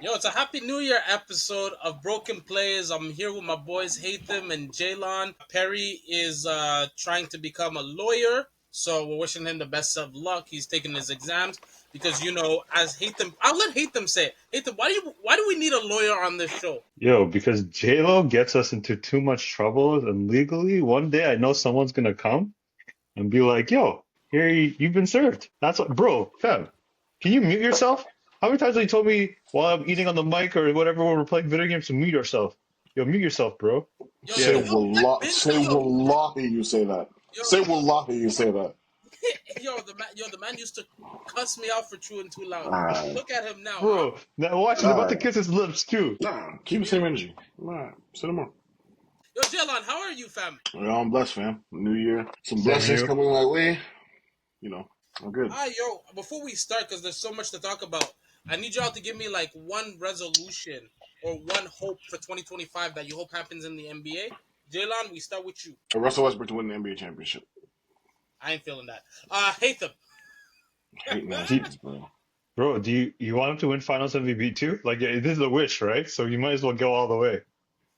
Yo, it's a Happy New Year episode of Broken Plays. I'm here with my boys Hatham and Jaylon. Perry is trying to become a lawyer, so we're wishing him the best of luck. He's taking his exams because as Hatham, I'll let Hatham say it. Hatham, why do we need a lawyer on this show? Yo, because J-Lo gets us into too much trouble and legally, one day I know someone's gonna come and be like, yo, you've been served. That's what, bro, fam, can you mute yourself? How many times have you told me while I'm eating on the mic or whatever when we're playing video games to mute yourself? Yo, mute yourself, bro. Yo, Say Yeah. wallah, say wallahi you say that. yo, Say wallahi you say that. the man used to cuss me out for chewing too loud. Alright. Look at him now, huh? Bro, now watch, he's about to Alright. kiss his lips too. Nah, keep the same energy. Alright. Say no more. Yo, Jaylon, how are you, fam? I'm blessed, fam. New year. Some Same blessings you. coming my way. I'm good. Yo, before we start, because there's so much to talk about, I need y'all to give me like one resolution or one hope for 2025 that you hope happens in the NBA. Jalen, we start with you. Russell Westbrook to win the NBA championship. I ain't feeling that. Hatham. Hating ass Do, niggas, bro. bro, do you want him to win Finals MVP too? Like, yeah, this is a wish, right? So you might as well go all the way.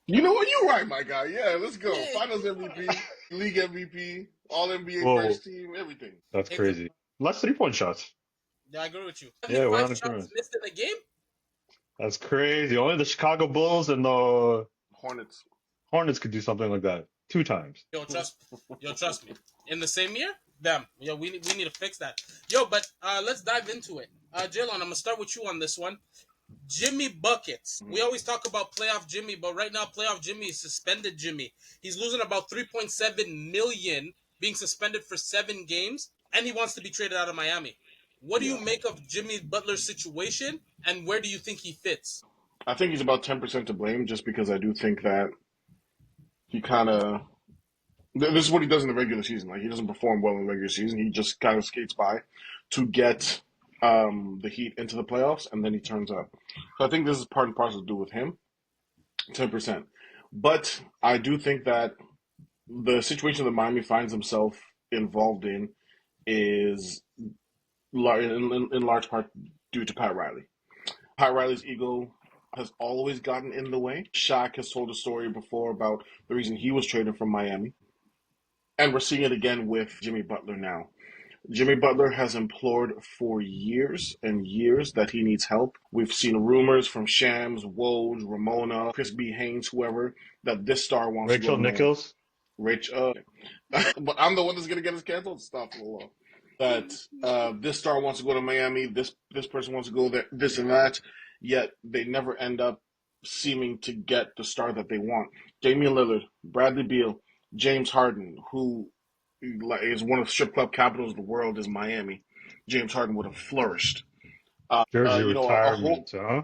You know what? You're right, my guy. Yeah, let's go. Yeah, Finals MVP, League MVP, All NBA Whoa, first team, everything. that's Hatham. crazy. Less 3-point shots. Yeah, I agree with you. Yeah, we're 75 on shots agreement. missed in a game? That's crazy. Only the Chicago Bulls and the Hornets. Hornets could do something like that 2 times. Yo, trust me. In the same year? Damn. Yo, we need to fix that. Yo, but let's dive into it. Jalen, I'm going to start with you on this one. Jimmy buckets. We always talk about playoff Jimmy, but right now playoff Jimmy is suspended Jimmy. He's losing about 3.7 million being suspended for 7 games and he wants to be traded out of Miami. What do you Yeah. make of Jimmy Butler's situation and where do you think he fits? I think he's about 10% to blame just because I do think that he kind of this is what he does in the regular season. Like he doesn't perform well in the regular season. He just kind of skates by to get the Heat into the playoffs, and then he turns up. So I think this is part and parcel to do with him, 10%. But I do think that the situation that Miami finds himself involved in is in large part due to Pat Riley. Pat Riley's ego has always gotten in the way. Shaq has told a story before about the reason he was traded from Miami. And we're seeing it again with Jimmy Butler now. Jimmy Butler has implored for years and years that he needs help. We've seen rumors from Shams, Woj, Ramona, Chris B. Haynes, whoever, that this star wants to go Rachel to Miami. Nichols. Rich, but I'm the one that's gonna get us canceled. Stop the law. That this star wants to go to Miami. This person wants to go there. This and that. Yet they never end up seeming to get the star that they want. Damian Lillard, Bradley Beal, James Harden, who is one of the strip club capitals of the world, is Miami. James Harden would have flourished. Jersey A whole, retirement, huh?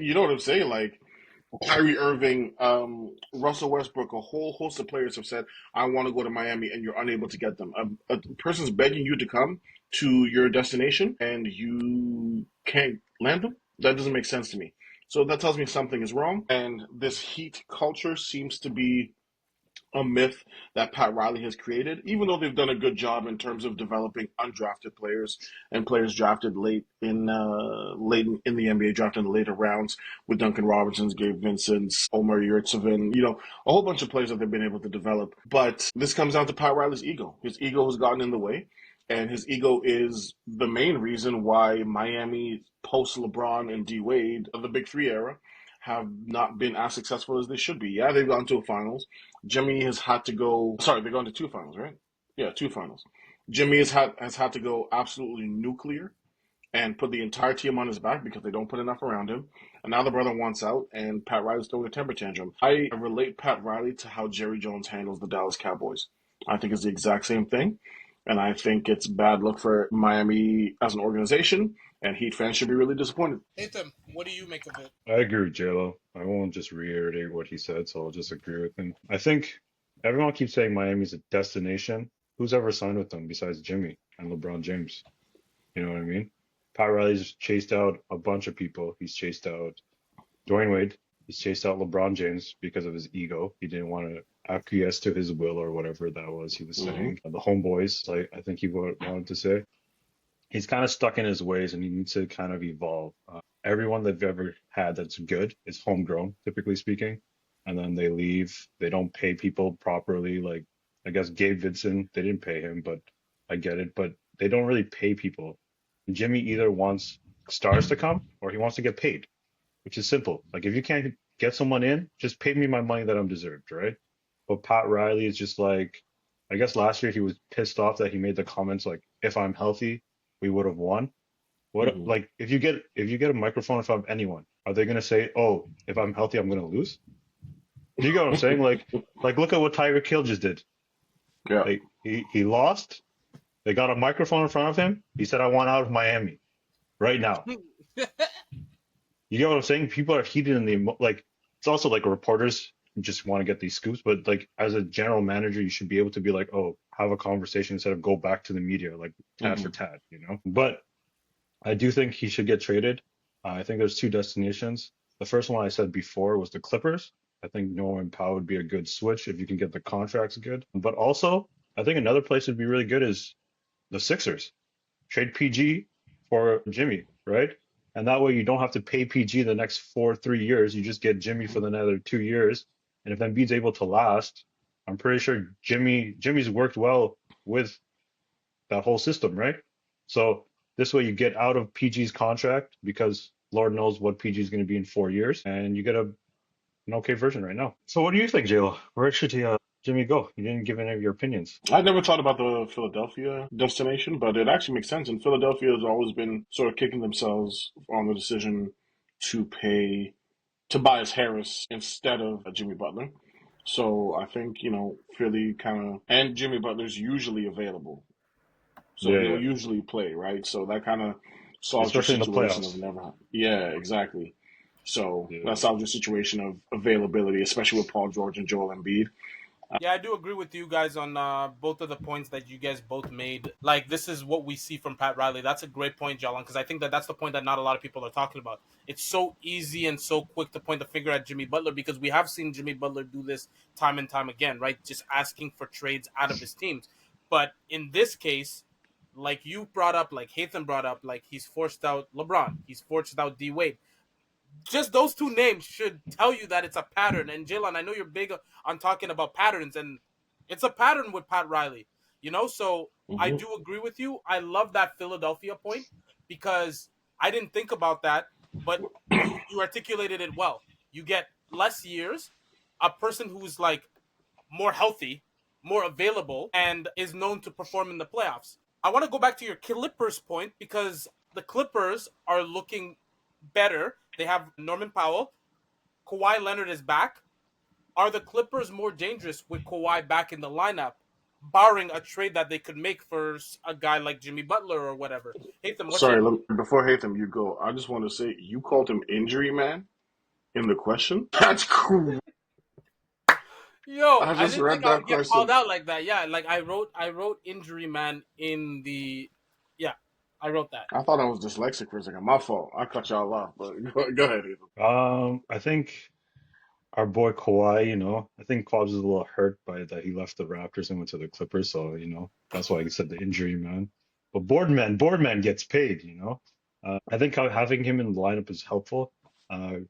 you know what I'm saying? Like Kyrie Irving, Russell Westbrook, a whole host of players have said, I want to go to Miami, and you're unable to get them. A person's begging you to come to your destination, and you can't land them? That doesn't make sense to me. So that tells me something is wrong, and this Heat culture seems to be a myth that Pat Riley has created, even though they've done a good job in terms of developing undrafted players and players drafted late in the NBA draft in the later rounds with Duncan Robinson's, Gabe Vincent's, Omer Yurtseven, a whole bunch of players that they've been able to develop. But this comes down to Pat Riley's ego. His ego has gotten in the way, and his ego is the main reason why Miami post LeBron and D Wade of the Big Three era have not been as successful as they should be. Yeah, they've gone to a finals. Jimmy has had to go. Sorry, they've gone to 2 finals, right? Yeah, 2 finals. Jimmy has had to go absolutely nuclear and put the entire team on his back because they don't put enough around him. And now the brother wants out, and Pat Riley's throwing a temper tantrum. I relate Pat Riley to how Jerry Jones handles the Dallas Cowboys. I think it's the exact same thing. And I think it's bad luck for Miami as an organization, and Heat fans should be really disappointed. Hatham, what do you make of it? I agree with JLo. I won't just reiterate what he said, so I'll just agree with him. I think everyone keeps saying Miami's a destination. Who's ever signed with them besides Jimmy and LeBron James? You know what I mean? Pat Riley's chased out a bunch of people. He's chased out Dwayne Wade. He's chased out LeBron James because of his ego. He didn't want to acquiesce to his will or whatever that was he was Mm-hmm. saying. The homeboys, I think he wanted to say. He's kind of stuck in his ways and he needs to kind of evolve. everyone they've ever had that's good is homegrown, typically speaking. And then they leave. They don't pay people properly. Like, I guess Gabe Vincent, they didn't pay him, but I get it. But they don't really pay people. Jimmy either wants stars to come or he wants to get paid, which is simple. Like, if you can't get someone in, just pay me my money that I'm deserved, right? But Pat Riley is just like, I guess last year he was pissed off that he made the comments like, if I'm healthy, we would have won. What, Hmm. like, if you get a microphone in front of anyone, are they gonna say, "Oh, if I'm healthy, I'm gonna lose"? Do you get what I'm saying? Like look at what Tyreek Hill just did. Yeah. Like he lost. They got a microphone in front of him. He said, "I want out of Miami right now." You get what I'm saying? People are heated in like. It's also like reporters just want to get these scoops, but like as a general manager, you should be able to be like, "Oh, have a conversation instead of go back to the media like tat for Hmm. tat," you know? But I do think he should get traded. I think there's two destinations. The first one I said before was the Clippers. I think Norman Powell would be a good switch if you can get the contracts good. But also, I think another place would be really good is the Sixers. Trade PG for Jimmy, right? And that way you don't have to pay PG the next 3 years. You just get Jimmy for another 2 years. And if Embiid's able to last, I'm pretty sure Jimmy's worked well with that whole system, right? So this way you get out of PG's contract because Lord knows what PG is going to be in 4 years, and you get an okay version right now. So what do you think, Jayla? Where should Jimmy go? You didn't give any of your opinions. I never thought about the Philadelphia destination, but it actually makes sense. And Philadelphia has always been sort of kicking themselves on the decision to pay Tobias Harris instead of Jimmy Butler. So I think, Philly kind of, and Jimmy Butler's usually available. So Yeah, he'll yeah, usually play, right? So that kind of solves your especially in the situation of playoffs. never. Yeah, exactly. So that Yeah, solves your situation of availability, especially with Paul George and Joel Embiid. Yeah, I do agree with you guys on both of the points that you guys both made. Like, this is what we see from Pat Riley. That's a great point, Jalan, because I think that that's the point that not a lot of people are talking about. It's so easy and so quick to point the finger at Jimmy Butler because we have seen Jimmy Butler do this time and time again, right? Just asking for trades out of his teams. But in this case, like you brought up, like Hatham brought up, like he's forced out LeBron, he's forced out D Wade. Just those two names should tell you that it's a pattern. And Jalen, I know you're big on talking about patterns, and it's a pattern with Pat Riley. So I Hmm. do agree with you. I love that Philadelphia point because I didn't think about that, but you articulated it well. You get less years, a person who's like more healthy, more available, and is known to perform in the playoffs. I want to go back to your Clippers point because the Clippers are looking better. They have Norman Powell. Kawhi Leonard is back. Are the Clippers more dangerous with Kawhi back in the lineup, barring a trade that they could make for a guy like Jimmy Butler or whatever? Hatham, what's Sorry, your before Hatham, you go. I just want to say you called him injury man in the question. That's cool. yo? I I just didn't think read I that would get called question. out like that. Yeah, like I wrote injury man in the yeah, I wrote that. I thought I was dyslexic for a second. My fault. I cut y'all off, but go ahead, Hatham. I think our boy Kawhi, I think Quabs is a little hurt by that he left the Raptors and went to the Clippers, so that's why he said the injury man. But Boardman gets paid. I think having him in the lineup is helpful. Uh,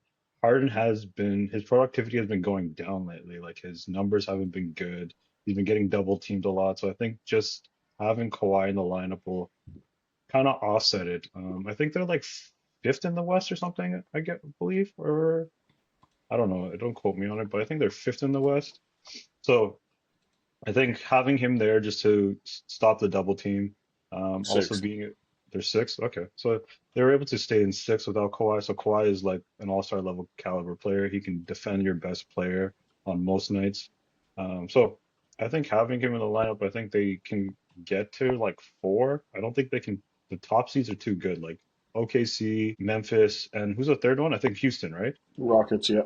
Harden his productivity has been going down lately. Like his numbers haven't been good. He's been getting double teamed a lot. So I think just having Kawhi in the lineup will kind of offset it. I think they're like fifth in the West or something, believe, or I don't know. Don't quote me on it, but I think they're fifth in the West. So I think having him there just to stop the double team, also Six. being they're sixth. Okay, so they were able to stay in sixth without Kawhi. So Kawhi is like an all-star level caliber player. He can defend your best player on most nights. So I think having him in the lineup, I think they can get to like four. I don't think they can. The top seeds are too good. Like OKC, Memphis, and who's the third one? I think Houston, right? Rockets, yeah.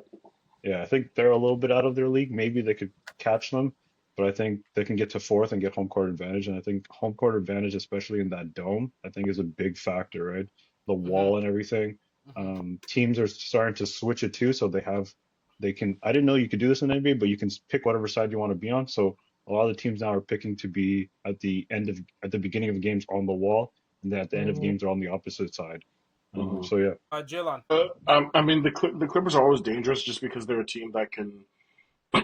Yeah, I think they're a little bit out of their league. Maybe they could catch them, but I think they can get to fourth and get home court advantage. And I think home court advantage, especially in that dome, I think is a big factor, right? The Mm-hmm, wall and everything. mm-hmm. Teams are starting to switch it too, so they can. I didn't know you could do this in NBA, but you can pick whatever side you want to be on. So a lot of the teams now are picking to be at the beginning of the games on the wall, and then at the end of the games are on the opposite side. Mhm. So yeah, Jalen. I mean, the Clippers are always dangerous just because they're a team that can,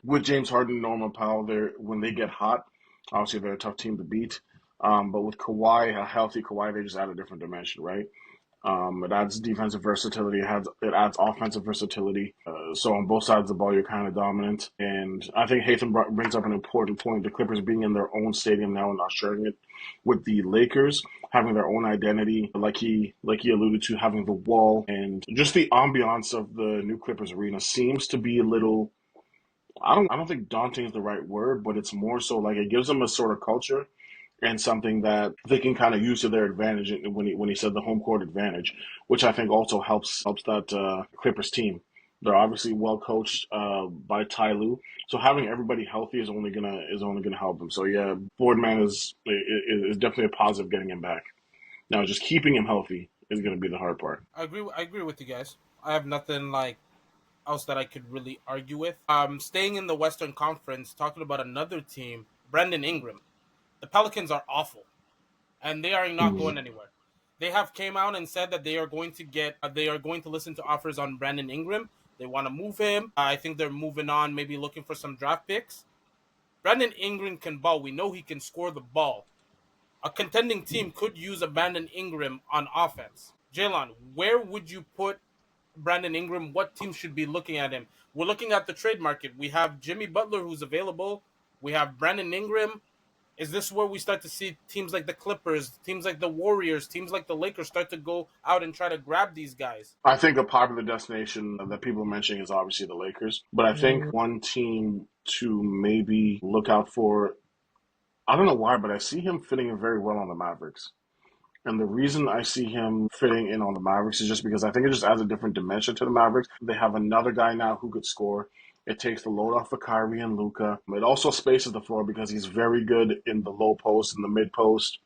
with James Harden, Norman Powell, they're when they get hot, obviously they're a tough team to beat. But with Kawhi, a healthy Kawhi, they just add a different dimension, right? It adds defensive versatility. It adds offensive versatility. So on both sides of the ball, you're kind of dominant. And I think brings up an important point. The Clippers being in their own stadium now and not sharing it with the Lakers, having their own identity, like he alluded to, having the wall and just the ambiance of the new Clippers arena seems to be a little. I don't think daunting is the right word, but it's more so like it gives them a sort of culture and something that they can kind of use to their advantage when he said the home court advantage, which I think also helps that Clippers team. They're obviously well coached by Ty Lue, so having everybody healthy is only gonna help them. So yeah, Boardman is definitely a positive getting him back. Now just keeping him healthy is gonna be the hard part. I agree with you guys. I have nothing like else that I could really argue with. Staying in the Western Conference, talking about another team, Brandon Ingram. The Pelicans are awful, and they are not Mhm. going anywhere. They have came out and said that they are going to listen to offers on Brandon Ingram. They want to move him. I think they're moving on, maybe looking for some draft picks. Brandon Ingram can ball. We know he can score the ball. A contending team could use a Brandon Ingram on offense. Jalen, where would you put Brandon Ingram? What team should be looking at him? We're looking at the trade market. We have Jimmy Butler who's available. We have Brandon Ingram. Is this where we start to see teams like the Clippers, teams like the Warriors, teams like the Lakers start to go out and try to grab these guys? I think a popular destination that people are mentioning is obviously the Lakers, but I think one team to maybe look out for. I don't know why, but I see him fitting in very well on the Mavericks. And the reason I see him fitting in on the Mavericks is just because I think it just adds a different dimension to the Mavericks. They have another guy now who could score. It takes the load off of Kyrie and Luca. It also spaces the floor because he's very good in the low post and the mid post.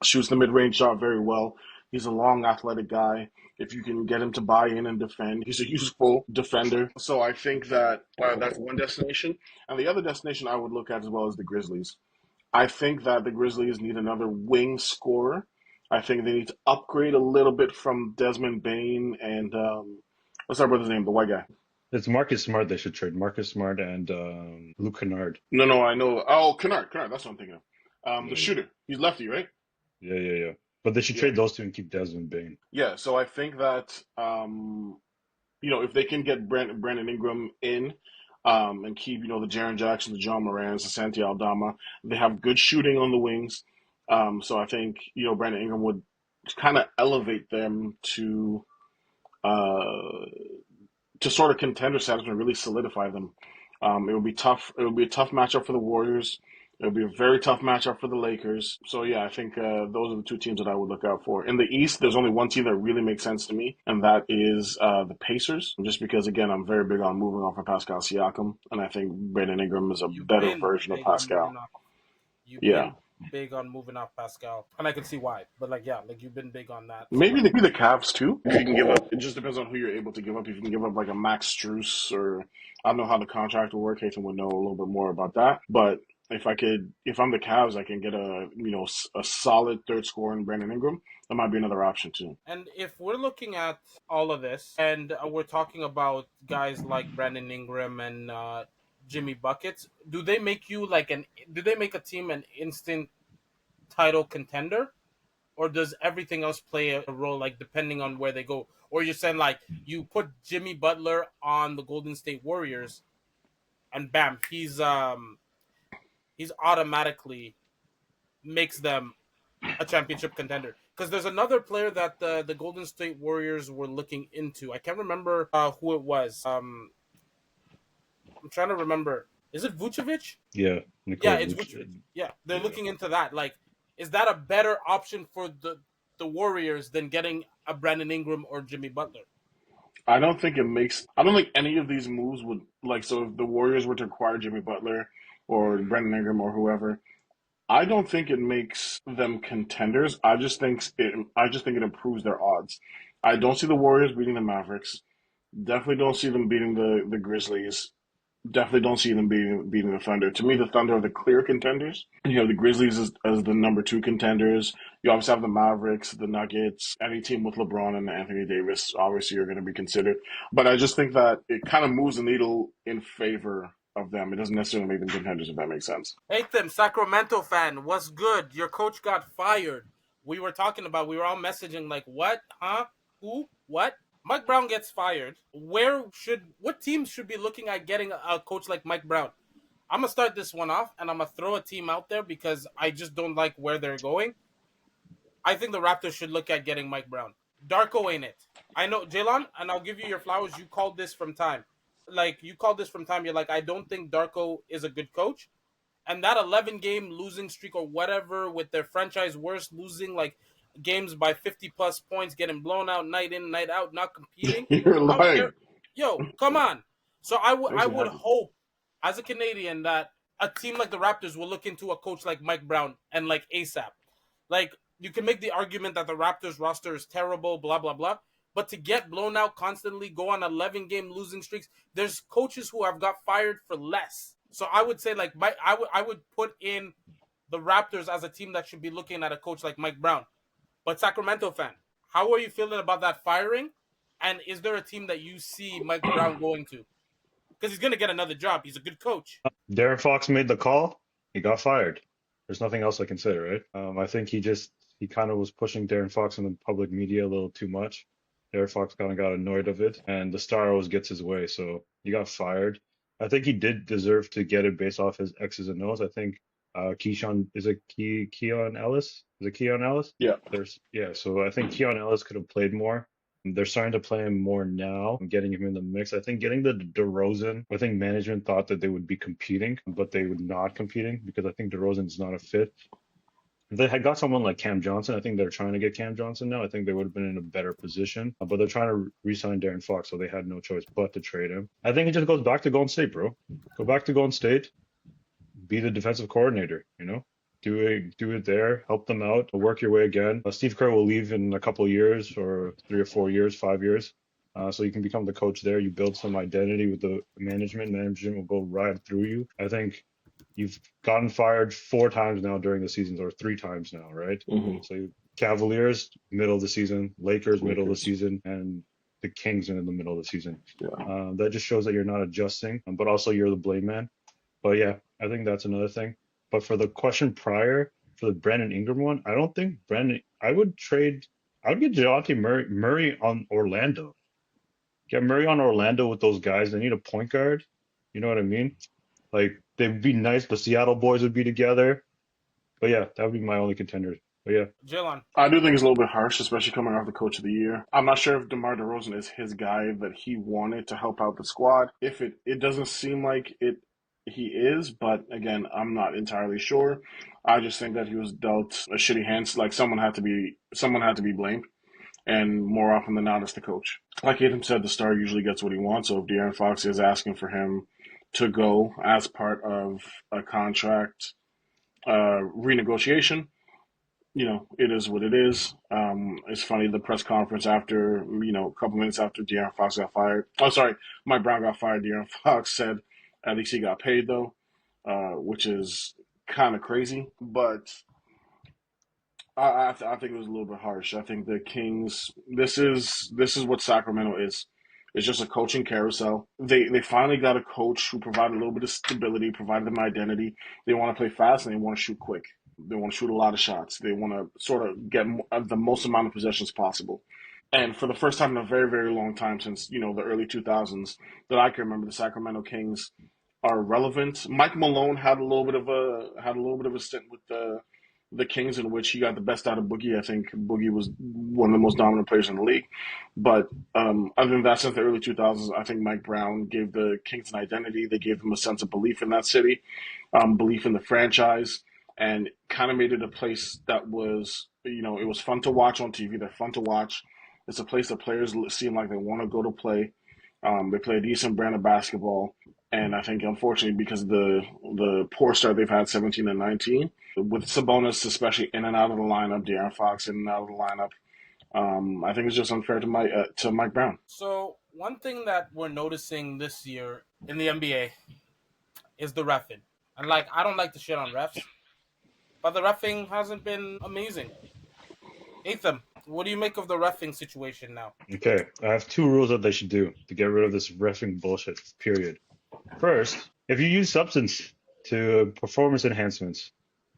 Shoots the mid range shot very well. He's a long, athletic guy. If you can get him to buy in and defend, he's a useful defender. So I think that that's one destination. And the other destination I would look at as well is the Grizzlies. I think that the Grizzlies need another wing scorer. I think they need to upgrade a little bit from Desmond Bain and what's our brother's name, the white guy. it's Marcus Smart they should trade. Marcus Smart and Luke Kennard. No, I know. Oh, Kennard. That's what I'm thinking of. The Yeah, shooter. He's lefty, right? yeah. But they should Yeah, trade those two and keep Desmond Bain. yeah. So I think that if they can get Brandon Ingram in, and keep the Jaren Jackson, the John Morans, the Santi Aldama, they have good shooting on the wings. So I think Brandon Ingram would kind of elevate them uh, to sort of contender status and really solidify them. It would be tough. It would be a tough matchup for the Warriors. It would be a very tough matchup for the Lakers. So yeah, I think those are the two teams that I would look out for. In the East, there's only one team that really makes sense to me, and that is the Pacers. Just because, again, I'm very big on moving on from Pascal Siakam, and I think Brandon Ingram is a You've better been version of big on Pascal. moving off. You've Yeah, been big on moving off Pascal, and I can see why. But like, yeah, like you've been big on that. So maybe like, the Cavs too. If you can give up, it just depends on who you're able to give up. If you can give up like a Max Struess, or I don't know how the contract will work. Haytham would know a little bit more about that. But if I'm the Cavs, I can get a solid third scorer in Brandon Ingram. That might be another option too. and if we're looking at all of this, and we're talking about guys like Brandon Ingram and Jimmy buckets, do they make a team an instant title contender, or does everything else play a role, like depending on where they go? Or you're saying like you put Jimmy Butler on the Golden State Warriors and bam, he's automatically makes them a championship contender. Because there's another player that the Golden State Warriors were looking into. I can't remember who it was. I'm trying to remember. Is it Vucevic? Yeah, Yeah, Nikola it's Vucevic. Vucevic. Yeah, they're Yeah. looking into that. Like, is that a better option for the Warriors than getting a Brandon Ingram or Jimmy Butler? I don't think it makes. I don't think any of these moves would like. So if the Warriors were to acquire Jimmy Butler or Brandon Ingram or whoever, I don't think it makes them contenders. I just think it improves their odds. I don't see the Warriors beating the Mavericks. Definitely don't see them beating the Grizzlies. Definitely don't see them beating the Thunder. To me, the Thunder are the clear contenders. You have the Grizzlies as the number two contenders. You obviously have the Mavericks, the Nuggets, any team with LeBron and Anthony Davis obviously are going to be considered. But I just think that it kind of moves the needle in favor of them. It doesn't necessarily make them contenders, if that makes sense. Hey Tim, Sacramento fan, what's good? Your coach got fired. We were all messaging like, what? Huh? Who? What? Mike Brown gets fired. What teams should be looking at getting a coach like Mike Brown? I'm gonna start this one off, and I'm gonna throw a team out there because I just don't like where they're going. I think the Raptors should look at getting Mike Brown. Darko ain't it. I know, Jalen, and I'll give you your flowers. You called this from time. You're like, I don't think Darko is a good coach. And that 11-game losing streak or whatever with their franchise worst, losing like games by 50-plus points, getting blown out night in, night out, not competing. You're lying. Yo, come on. So I Makes me would happy. hope, as a Canadian, that a team like the Raptors will look into a coach like Mike Brown and like ASAP. Like, you can make the argument that the Raptors roster is terrible, blah, blah, blah. But to get blown out constantly, go on 11-game losing streaks, there's coaches who have got fired for less. So I would say, like, I would put in the Raptors as a team that should be looking at a coach like Mike Brown. But Sacramento fan, how are you feeling about that firing? And is there a team that you see Mike Brown going to? Because he's going to get another job. He's a good coach. Darren Fox made the call. He got fired. There's nothing else I can say, right? I think he kind of was pushing Darren Fox in the public media a little too much. Darren Fox kind of got annoyed of it, and the star always gets his way, so he got fired. I think he did deserve to get it based off his X's and O's. I think Keyshawn Keon Ellis? Is it Keon Ellis? Yeah. So I think Keon Ellis could have played more. They're starting to play him more now and getting him in the mix. I think getting the DeRozan, I think management thought that they would be competing, but they would not competing because I think DeRozan's not a fit. If they had got someone like Cam Johnson, I think they're trying to get Cam Johnson now. I think they would have been in a better position, but they're trying to re-sign Darren Fox, so they had no choice but to trade him. I think it just goes back to Golden State, bro. Go back to Golden State, be the defensive coordinator, Do it there, help them out, work your way again. Steve Kerr will leave in a couple of years, or 3 or 4 years, 5 years. So you can become the coach there. You build some identity with the management. Management will go right through you. I think you've gotten fired 4 times now during the seasons, or 3 times now, right? Mm-hmm. So Cavaliers, middle of the season, Lakers, middle of the Lakers. season, and the Kings in the middle of the season. Yeah. That just shows that you're not adjusting, but also you're the blame man. But yeah, I think that's another thing. But for the question prior, for the Brandon Ingram one, I don't think I would get DeJounte Murray on Orlando. Get Murray on Orlando with those guys. They need a point guard. You know what I mean? Like, they'd be nice. The Seattle boys would be together. But yeah, that would be my only contender. But yeah. Jalen. I do think it's a little bit harsh, especially coming off the coach of the year. I'm not sure if DeMar DeRozan is his guy that he wanted to help out the squad. If it doesn't seem like he is, but again, I'm not entirely sure. I just think that he was dealt a shitty hand. Like, someone had to be blamed, and more often than not, it's the coach. Like Adam said, the star usually gets what he wants. So if De'Aaron Fox is asking for him to go as part of a contract renegotiation, it is what it is. It's funny, the press conference after, a couple minutes after De'Aaron Fox got fired. Oh, sorry, Mike Brown got fired. De'Aaron Fox said at least he got paid, though, which is kind of crazy. But I think it was a little bit harsh. I think the Kings, this is what Sacramento is. It's just a coaching carousel. They finally got a coach who provided a little bit of stability, provided them identity. They want to play fast and they want to shoot quick. They want to shoot a lot of shots. They want to sort of get the most amount of possessions possible. And for the first time in a very, very long time, since the early 2000s that I can remember, the Sacramento Kings are relevant. Mike Malone had a little bit of a stint with the Kings in which he got the best out of Boogie. I think Boogie was one of the most dominant players in the league. But other than that, since the early 2000s, I think Mike Brown gave the Kings an identity. They gave them a sense of belief in that city, belief in the franchise, and kind of made it a place that was, it was fun to watch on TV. They're fun to watch. It's a place that players seem like they want to go to play. They play a decent brand of basketball. And I think, unfortunately, because of the poor start they've had, 17 and 19, with Sabonis especially in and out of the lineup, De'Aaron Fox in and out of the lineup, I think it's just unfair to Mike Brown. So One thing that we're noticing this year in the NBA is the refing. And like, I don't like to shit on refs, but the refing hasn't been amazing. Atham, what do you make of the refing situation now? Okay, I have two rules that they should do to get rid of this reffing bullshit, period. First, if you use substance to performance enhancements,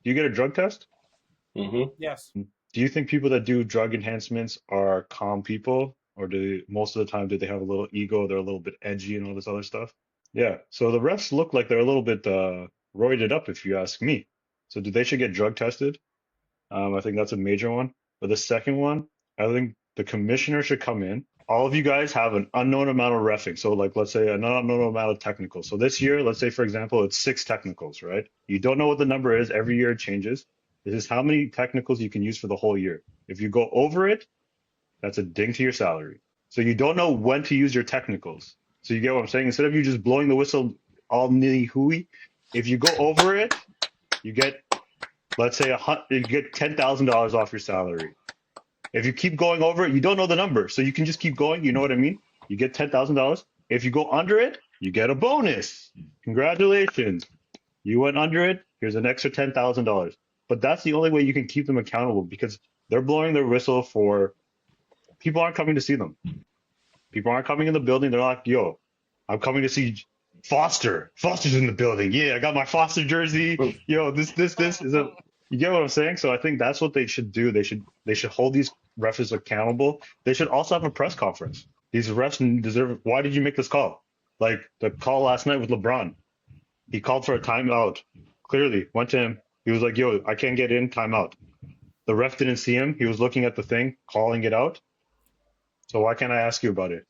do you get a drug test? Mm-hmm. Yes. Do you think people that do drug enhancements are calm people, or most of the time do they have a little ego? They're a little bit edgy and all this other stuff. Yeah. So the refs look like they're a little bit roided up, if you ask me. So do they should get drug tested? I think that's a major one. But the second one, I think the commissioner should come in. All of you guys have an unknown amount of reffing. So like, let's say an unknown amount of technicals. So this year, let's say for example, it's 6 technicals, right? You don't know what the number is. Every year it changes. This is how many technicals you can use for the whole year. If you go over it, that's a ding to your salary. So you don't know when to use your technicals. So you get what I'm saying? Instead of you just blowing the whistle all nilly hooey, if you go over it, you get, let's say, you get $10,000 off your salary. If you keep going over it, you don't know the number, so you can just keep going. You know what I mean? You get $10,000. If you go under it, you get a bonus. Congratulations. You went under it. Here's an extra $10,000. But that's the only way you can keep them accountable because they're blowing their whistle for people aren't coming to see them. People aren't coming in the building. They're like, yo, I'm coming to see Foster. Foster's in the building. Yeah, I got my Foster jersey. Yo, this is a. You get what I'm saying? So I think that's what they should do. They should hold these refs accountable. They should also have a press conference. These refs deserve. Why did you make this call? Like the call last night with LeBron. He called for a timeout. Clearly, went to him. He was like, yo, I can't get in, timeout. The ref didn't see him. He was looking at the thing, calling it out. So why can't I ask you about it?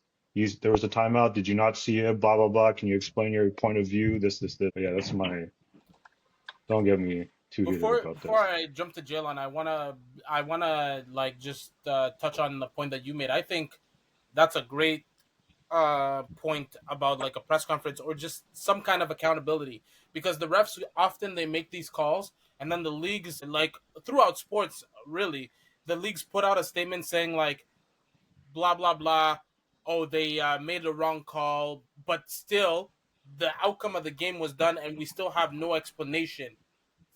There was a timeout. Did you not see it? Blah, blah, blah. Can you explain your point of view? This. But yeah, that's my. Don't get me too heated about Before this. I jump to Jalen, I wanna like just touch on the point that you made. I think that's a great point about like a press conference or just some kind of accountability because the refs often they make these calls and then the leagues like throughout sports really the leagues put out a statement saying like blah blah blah. Oh, they made a wrong call, but still, the outcome of the game was done, and we still have no explanation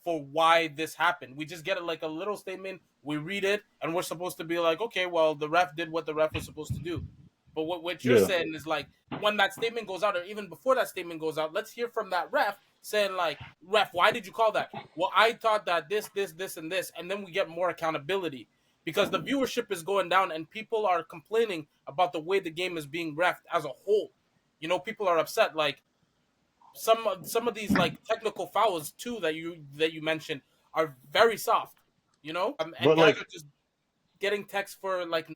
for why this happened. We just get it like a little statement. We read it, and we're supposed to be like, okay, well, the ref did what the ref was supposed to do. But what you're Yeah. saying is like when that statement goes out, or even before that statement goes out, let's hear from that ref saying like, ref, why did you call that? Well, I thought that this, and this, and then we get more accountability because the viewership is going down and people are complaining about the way the game is being refed as a whole. You know, people are upset. Like some of these like technical fouls too that you mentioned are very soft. You know, and But guys like, are just getting text for like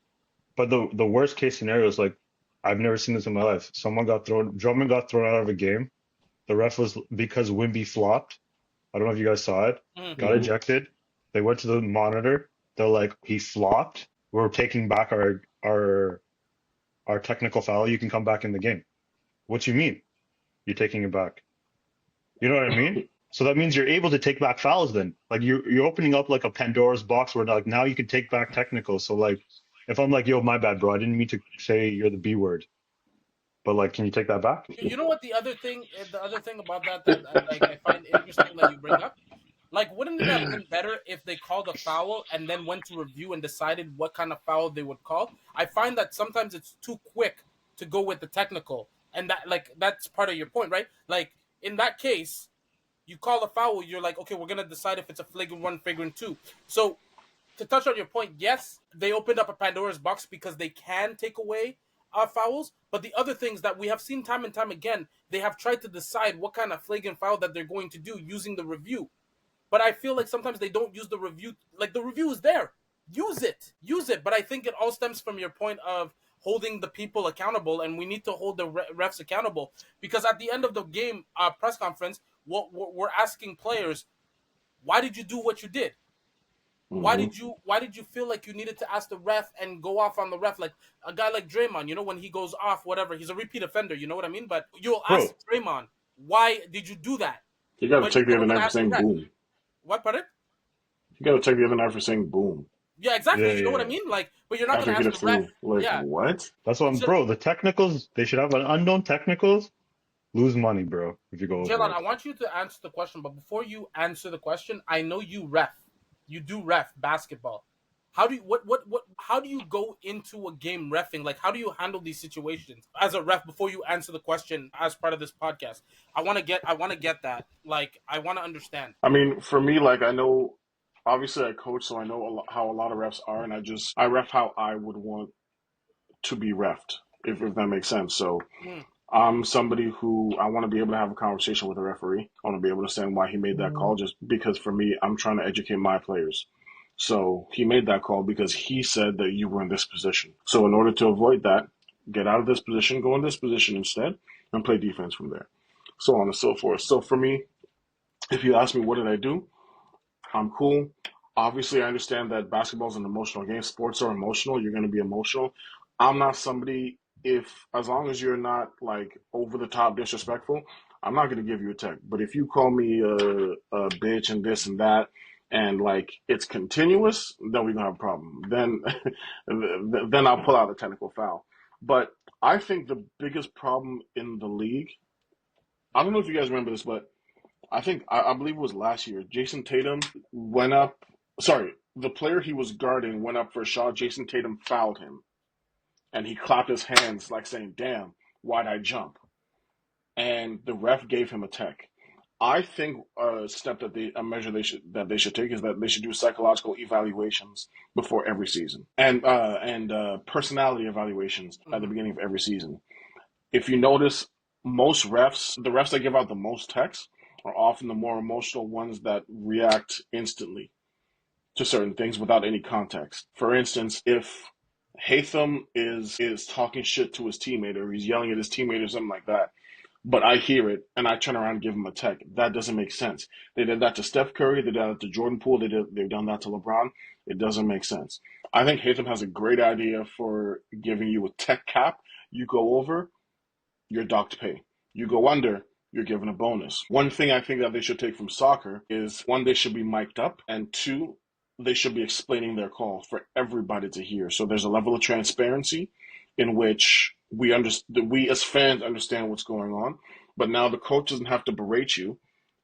but the worst case scenario is like, I've never seen this in my life. Drummond got thrown out of a game. The ref was because Wimby flopped. I don't know if you guys saw it. Got Mm-hmm. ejected. They went to the monitor. They're like, he flopped. We're taking back our technical foul. You can come back in the game. What you mean? You're taking it back. You know what I mean? So that means you're able to take back fouls then. Like you're opening up like a Pandora's box where like now you can take back technicals. So like if I'm like, yo, my bad, bro. I didn't mean to say you're the B word. But like, can you take that back? you know what the other thing about that like I find interesting that you bring up. Like, wouldn't it have been better if they called a foul and then went to review and decided what kind of foul they would call? I find that sometimes it's too quick to go with the technical, and that's part of your point, right? Like in that case, you call a foul, you're like, okay, we're gonna decide if it's a flagrant one, flagrant two. So to touch on your point, yes, they opened up a Pandora's box because they can take away fouls. But the other things that we have seen time and time again, they have tried to decide what kind of flagrant foul that they're going to do using the review. But I feel like sometimes they don't use the review. Like the review is there, use it. But I think it all stems from your point of holding the people accountable, and we need to hold the refs accountable because at the end of the game press conference, what we're asking players, why did you do what you did? Mm-hmm. Why did you feel like you needed to ask the ref and go off on the ref like a guy like Draymond? You know, when he goes off, whatever, he's a repeat offender. You know what I mean? But you'll Bro, ask Draymond, why did you do that? You got to But you're take the never other gonna night for ask the saying ref. boom. What, pardon? You got to take the other night for saying boom. Yeah, exactly. Yeah, You know what I yeah. mean? Like, but you're not After gonna he hit ask it the ref. through, like Yeah, what? That's what it's just, bro. The technicals, they should have an unknown technicals. Lose money, bro, if you go over Jalen, it. I want you to answer the question, but before you answer the question, I know you ref. You do ref basketball. How do you what how do you go into a game refing? Like how do you handle these situations as a ref before you answer the question as part of this podcast? I want to get that. Like I want to understand. I mean, for me, like I know, obviously I coach, so I know how a lot of refs are, and I ref how I would want to be refed, if that makes sense. So Mm, I'm somebody who I want to be able to have a conversation with a referee. I want to be able to understand why he made that call, just because for me, I'm trying to educate my players. So he made that call because he said that you were in this position. So in order to avoid that, get out of this position, go in this position instead, and play defense from there. So on and so forth. So for me, if you ask me what did I do, I'm cool. Obviously, I understand that basketball is an emotional game. Sports are emotional. You're going to be emotional. I'm not somebody, if as long as you're not like over the top disrespectful, I'm not going to give you a tech. But if you call me a bitch and this and that, and like it's continuous, then we're gonna have a problem. Then, then I'll pull out a technical foul. But I think the biggest problem in the league, I don't know if you guys remember this, but I believe it was last year. Jason Tatum went up. Sorry, the player he was guarding went up for a shot. Jason Tatum fouled him, and he clapped his hands like saying, "Damn, why'd I jump?" And the ref gave him a tech. I think a measure they should take is that they should do psychological evaluations before every season, and personality evaluations at the mm-hmm. beginning of every season. If you notice, most refs, the refs that give out the most texts, are often the more emotional ones that react instantly to certain things without any context. For instance, if Hatham is talking shit to his teammate or he's yelling at his teammate or something like that, but I hear it and I turn around and give him a tech. That doesn't make sense. They did that to Steph Curry. They did that to Jordan Poole. They've done that to LeBron. It doesn't make sense. I think Hatham has a great idea for giving you a tech cap. You go over, you're docked pay. You go under, you're given a bonus. One thing I think that they should take from soccer is one, they should be mic'd up, and two, they should be explaining their call for everybody to hear. So there's a level of transparency in which we as fans understand what's going on, but now the coach doesn't have to berate you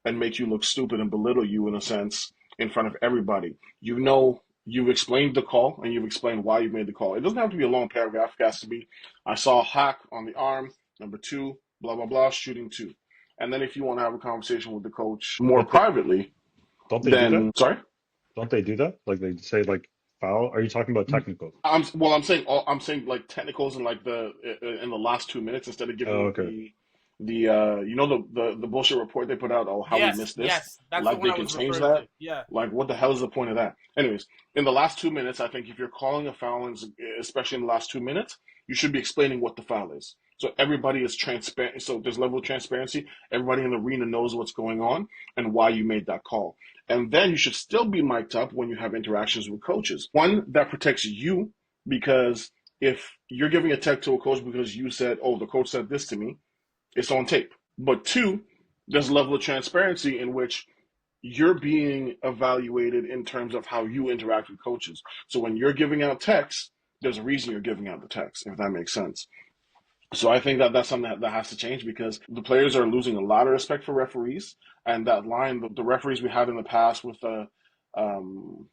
and make you look stupid and belittle you in a sense in front of everybody. You know, you've explained the call and you've explained why you made the call. It doesn't have to be a long paragraph. It has to be, I saw a hack on the arm, number two, blah, blah, blah, shooting two. And then if you want to have a conversation with the coach more But they, privately, don't they do that? then, sorry? Don't they do that? Like they say like foul? Are you talking about technicals? I'm saying like technicals in like in the last 2 minutes instead of giving Oh, you okay. you know the bullshit report they put out, oh how we Yes, missed this, yes, that's the like one they I can was change referring to. that. Yeah. Like what the hell is the point of that? Anyways, in the last 2 minutes, I think if you're calling a foul, especially in the last 2 minutes, you should be explaining what the foul is. So everybody is transparent. So there's level of transparency. Everybody in the arena knows what's going on and why you made that call. And then you should still be mic'd up when you have interactions with coaches. One, that protects you because if you're giving a tech to a coach because you said, oh, the coach said this to me, it's on tape. But two, there's a level of transparency in which you're being evaluated in terms of how you interact with coaches. So when you're giving out texts, there's a reason you're giving out the text, if that makes sense. So I think that that's something that has to change because the players are losing a lot of respect for referees. And that line, the referees we had in the past with um,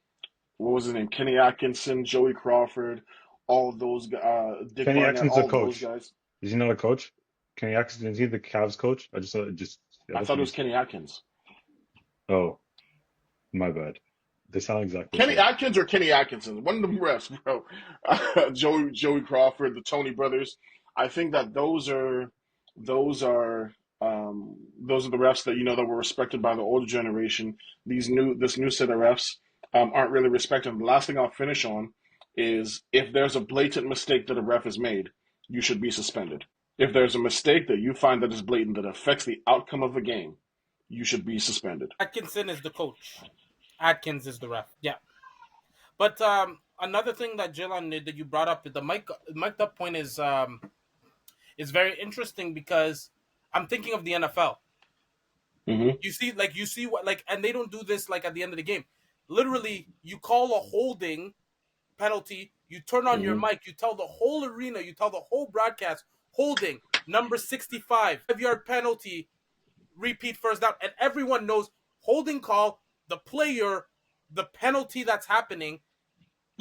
what was his name, Kenny Atkinson, Joey Crawford, all those, Dick Kenny Barnett, Atkinson's a all those coach. guys. Is he not a coach? Kenny Atkinson, is he the Cavs coach? I just yeah, I that's thought what it was he's. Kenny Atkins. Oh, my bad. They sound exactly the Kenny same. Atkins or Kenny Atkinson, one of them refs, bro. Joey Crawford, the Tony brothers. I think that those are those are the refs that that were respected by the older generation. This new set of refs aren't really respected. And the last thing I'll finish on is if there's a blatant mistake that a ref has made, you should be suspended. If there's a mistake that you find that is blatant that affects the outcome of the game, you should be suspended. Atkinson is the coach. Atkins is the ref. Yeah. But another thing that Jalen that you brought up, the mic'd up point is very interesting because I'm thinking of the NFL. Hmm. You see what and they don't do this like at the end of the game. Literally, you call a holding penalty, you turn on your mic, you tell the whole arena, you tell the whole broadcast, holding, number 65, 5-yard penalty, repeat first down, and everyone knows holding call, the player, the penalty that's happening.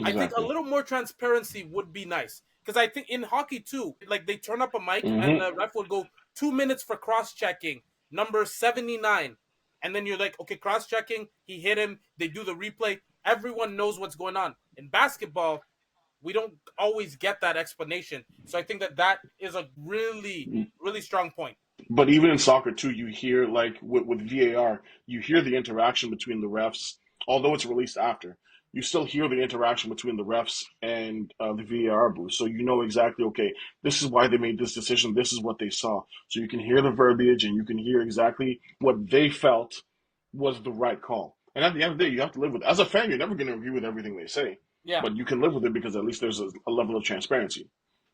I think a little more transparency would be nice. Because I think in hockey too, like they turn up a mic and the ref would go 2 minutes for cross-checking, number 79. And then you're like, okay, cross-checking, he hit him, they do the replay. Everyone knows what's going on. In basketball, we don't always get that explanation. So I think that is a really, really strong point. But even in soccer too, you hear like with VAR, you hear the interaction between the refs, although it's released after. You still hear the interaction between the refs and the VAR booth. So you know exactly, okay, this is why they made this decision. This is what they saw. So you can hear the verbiage and you can hear exactly what they felt was the right call. And at the end of the day, you have to live with it. As a fan, you're never going to agree with everything they say. Yeah. But you can live with it because at least there's a level of transparency.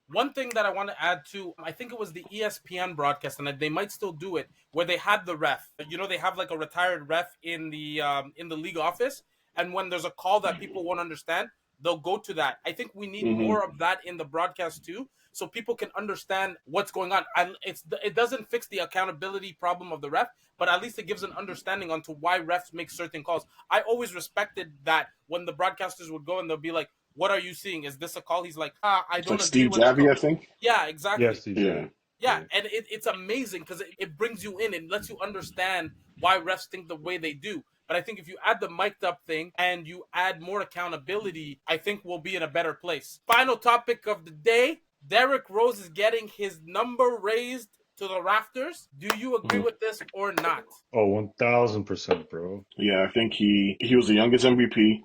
One thing that I want to add to, I think it was the ESPN broadcast, and they might still do it, where they had the ref. You know, they have like a retired ref in the league office, and when there's a call that people won't understand, they'll go to that. I think we need more of that in the broadcast too, so people can understand what's going on. It doesn't fix the accountability problem of the ref, but at least it gives an understanding onto why refs make certain calls. I always respected that when the broadcasters would go and they'll be like, "What are you seeing? Is this a call?" He's like, I don't like agree Steve with Javie, the I think. Yeah, exactly. Yes, Yeah. Yeah, and it's amazing because it brings you in and lets you understand why refs think the way they do. But I think if you add the mic'd up thing and you add more accountability, I think we'll be in a better place. Final topic of the day, Derrick Rose is getting his number raised to the rafters. Do you agree with this or not? Oh, 1000%, bro. Yeah, I think he was the youngest MVP.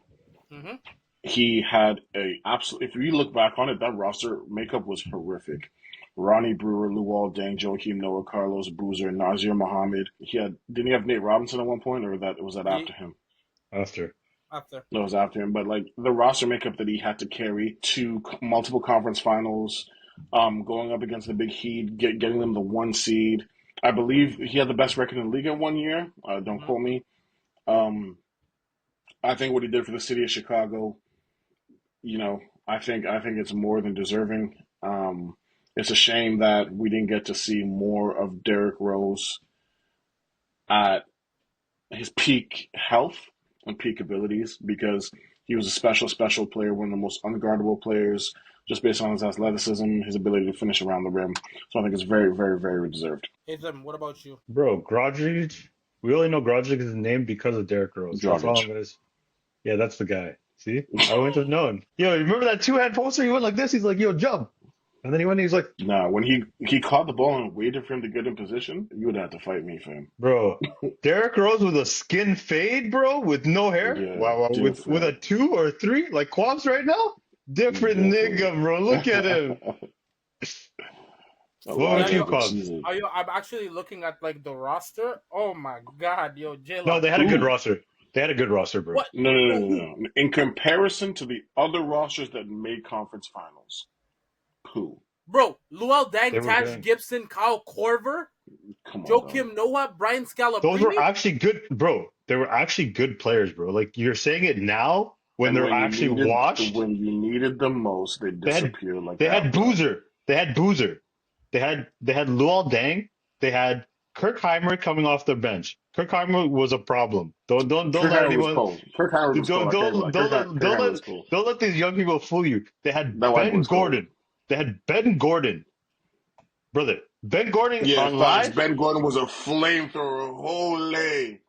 Mm-hmm. He had a absolute. If you look back on it, that roster makeup was horrific. Ronnie Brewer, Luol Deng, Joakim Noah, Carlos Boozer, Nazir Muhammad. Didn't he have Nate Robinson at one point, or was that after him? After. No, it was after him. But like the roster makeup that he had to carry to multiple conference finals, going up against the Big Heat, getting them the 1 seed. I believe he had the best record in the league in 1 year. Don't quote me. I think what he did for the city of Chicago, I think it's more than deserving. It's a shame that we didn't get to see more of Derrick Rose at his peak health and peak abilities, because he was a special, special player, one of the most unguardable players, just based on his athleticism, his ability to finish around the rim. So I think it's very, very, very deserved. Ethan, what about you? Bro, Grodzic, we only know Grodzic is named because of Derrick Rose. That's all I'm gonna say. Yeah, that's the guy. See? I wouldn't have known. Yo, you remember that two-hand poster? He went like this. He's like, yo, jump. And then he went and he was like, Nah, when he caught the ball and waited for him to get in position, you would have to fight me for him. bro, Derrick Rose with a skin fade, bro, with no hair. Yeah, Wow, with a 2 or 3, like Quabs right now? Different nigga, bro. Look at him. What would you, Quabs? I'm actually looking at like the roster. Oh my god, yo, J-Lo. No, they had a good roster. They had a good roster, bro. What? No. In comparison to the other rosters that made conference finals, who? Bro, Luol Deng, They were Taj good. Gibson, Kyle Korver, Come on, Joakim Noah, Brian Scalabrine. Those were actually good, bro. They were actually good players, bro. Like, you're saying it now when they're actually washed. When you needed them most, they disappeared. They had Boozer. They had Luol Deng. They had Kirkheimer coming off the bench. Kirkheimer was a problem. Don't let anyone. Kirkheimer was cool. Don't let these young people fool you. They had Ben Gordon. They had Ben Gordon, brother. Ben Gordon on live. Ben Gordon was a flamethrower. Holy,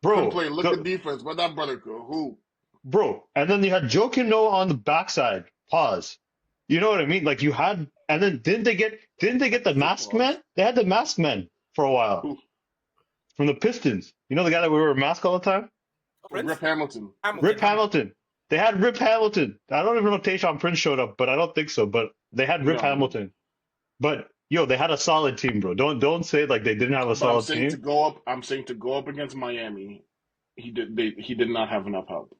bro. Play. Look at defense, but that brother could hoop. Bro, and then you had Joakim Noah on the backside. Pause. You know what I mean? Like you had, and then didn't they get the masked man? They had the masked man for a while. Who? From the Pistons. You know the guy that we wore a mask all the time? Rip Hamilton. Rip Hamilton. They had Rip Hamilton. I don't even know if Tayshaun Prince showed up, but I don't think so. But they had Rip Hamilton. But yo, they had a solid team, bro. Don't say like they didn't have a solid team. I'm saying to go up against Miami, he did not have enough help.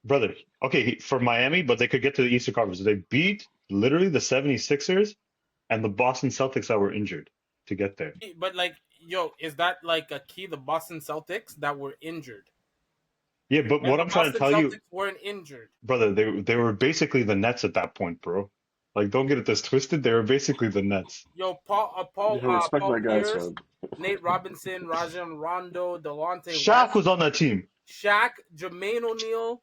Brother, okay, for Miami, but they could get to the Eastern Conference. They beat literally the 76ers and the Boston Celtics that were injured to get there. But like, yo, is that like a key? The Boston Celtics that were injured. Yeah, but And what the I'm trying to Boston tell you, Celtics weren't injured. brother, they were basically the Nets at that point, bro. Like, don't get it this twisted. They were basically the Nets. Yo, You can respect Paul that guy, Pierce, son. Nate Robinson, Rajon Rondo, Delonte Shaq West, was on that team. Shaq, Jermaine O'Neal.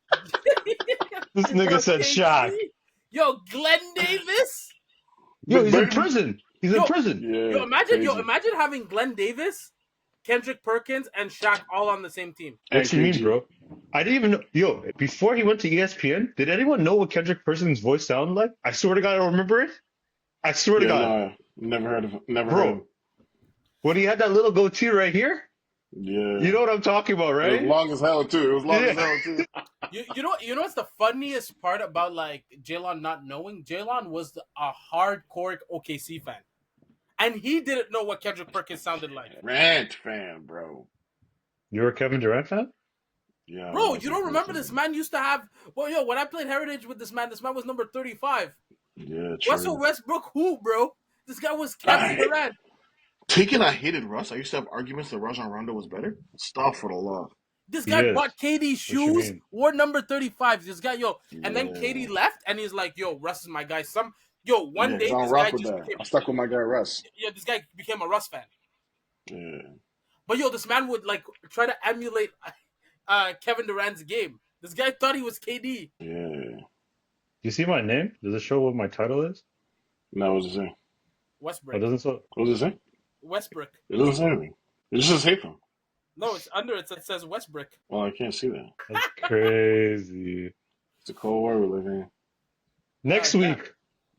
This nigga said Shaq. KC. Yo, Glenn Davis. Yo, Big he's in Bird? prison. He's in Yo, prison. Yeah. Yo, crazy. imagine having Glenn Davis, Kendrick Perkins, and Shaq all on the same team. What you mean, KG. bro? I didn't even know. Yo, before he went to ESPN, did anyone know what Kendrick Perkins' voice sounded like? I swear to God, I don't remember it. I swear to Yeah, God, no, never heard of him. Never Bro. heard of him. when he had that little goatee right here, Yeah. you know what I'm talking about, It was right? long as hell too. It was long as Yeah. hell too. You know what's the funniest part about like Jalen not knowing? Jalen was a hardcore OKC fan, and he didn't know what Kendrick Perkins sounded like. Rant fan, bro. You're a Kevin Durant fan? Yeah. Bro, that's you don't remember crazy. this man used to have? Well, yo, when I played Heritage with this man was number 35. Yeah, true. Russell Westbrook, who, bro? This guy was Kevin Durant. Taking I hated Russ. I used to have arguments that Rajon Rondo was better. Stop for the love. This guy Yes. bought KD you shoes, mean? wore number 35. This guy, yo, and then Yeah. KD left, and he's like, yo, Russ is my guy. One Yeah, day 'cause I don't this rock guy with just that. became, I stuck with my guy Russ. this guy became a Russ fan. Yeah. But yo, this man would like try to emulate Kevin Durant's game. This guy thought he was KD. Yeah. You see my name? Does it show what my title is? No, what does it say? Oh, Westbrook. it doesn't show. What does it say? Westbrook. It doesn't say anything. It just says hateful. No, it's under it. It says Westbrook. Well, I can't see that. That's crazy. It's a cold war we live in. Next Yeah. week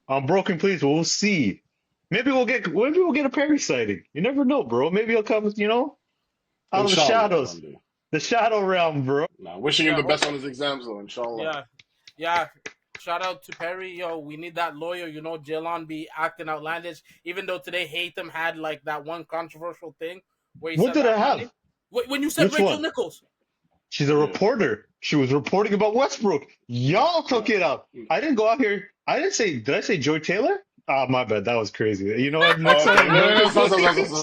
on Broken Please, we'll see. Maybe we'll get a Perry sighting. You never know, bro. Maybe he'll come, out of the Inshallah, shadows, one day. the shadow realm, bro. Nah, wishing him Yeah, the best on his exams, though, inshallah. Yeah. Yeah. Shout out to Perry. Yo, we need that lawyer. You know, Jalen be acting outlandish. Even though today Hatham had like that one controversial thing where he What said did that I have? money- When you said Which Rachel one? Nichols. She's a Yeah. reporter. She was reporting about Westbrook. Y'all took it up. I didn't go out here. I didn't say. Did I say Joy Taylor? Ah, my bad. That was crazy. You know what? Next Okay, time. no, stop.